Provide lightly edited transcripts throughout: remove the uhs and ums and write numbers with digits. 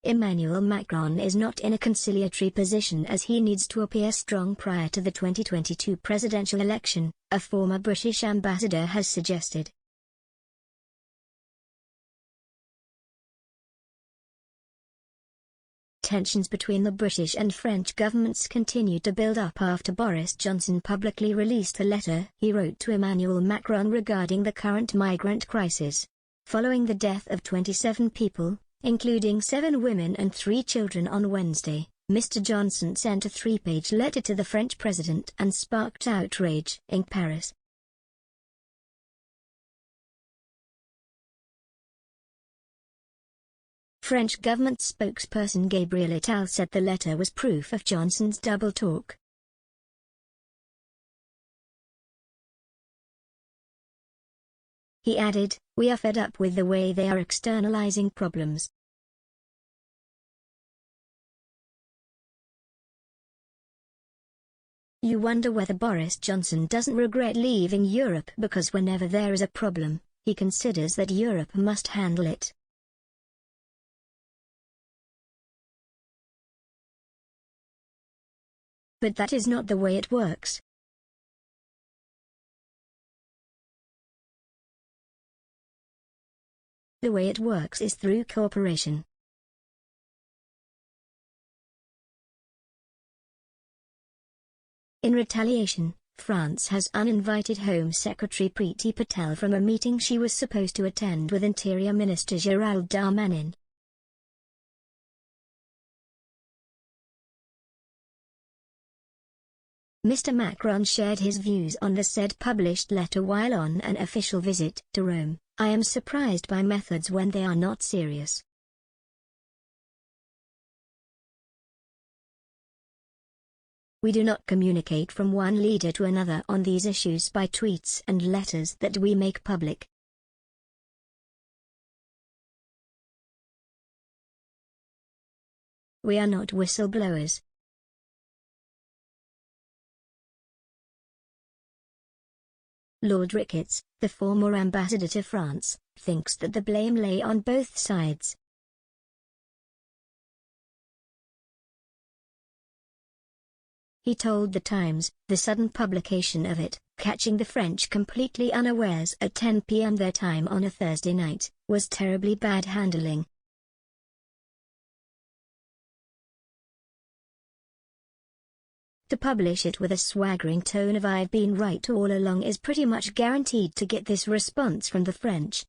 Emmanuel Macron is not in a conciliatory position as he needs to appear strong prior to the 2022 presidential election, a former British ambassador has suggested. Tensions between the British and French governments continued to build up after Boris Johnson publicly released a letter he wrote to Emmanuel Macron regarding the current migrant crisis. Following the death of 27 people, including 7 women and 3 children on Wednesday, Mr. Johnson sent a 3-page letter to the French president and sparked outrage in Paris. French government spokesperson Gabriel Attal said the letter was proof of Johnson's double talk. He added, "We are fed up with the way they are externalizing problems. You wonder whether Boris Johnson doesn't regret leaving Europe because whenever there is a problem, he considers that Europe must handle it. But that is not the way it works. The way it works is through cooperation." In retaliation, France has uninvited Home Secretary Priti Patel from a meeting she was supposed to attend with Interior Minister Gérald Darmanin. Mr. Macron shared his views on the said published letter while on an official visit to Rome. "I am surprised by methods when they are not serious. We do not communicate from one leader to another on these issues by tweets and letters that we make public. We are not whistleblowers." Lord Ricketts, the former ambassador to France, thinks that the blame lay on both sides. He told The Times, the sudden publication of it, catching the French completely unawares at 10 p.m. their time on a Thursday night, was terribly bad handling. To publish it with a swaggering tone of "I've been right all along" is pretty much guaranteed to get this response from the French.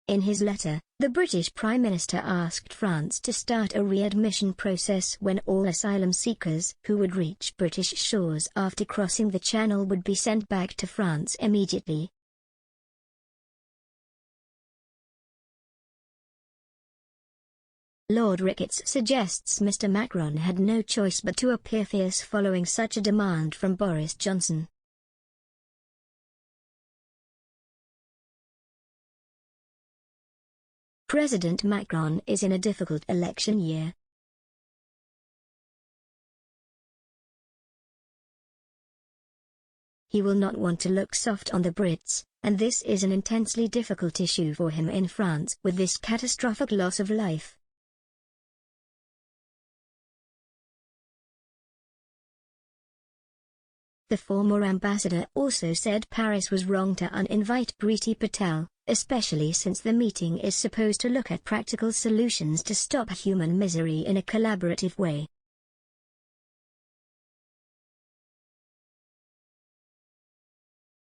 In his letter, the British Prime Minister asked France to start a readmission process when all asylum seekers who would reach British shores after crossing the Channel would be sent back to France immediately. Lord Ricketts suggests Mr. Macron had no choice but to appear fierce following such a demand from Boris Johnson. President Macron is in a difficult election year. He will not want to look soft on the Brits, and this is an intensely difficult issue for him in France with this catastrophic loss of life. The former ambassador also said Paris was wrong to uninvite Priti Patel, especially since the meeting is supposed to look at practical solutions to stop human misery in a collaborative way.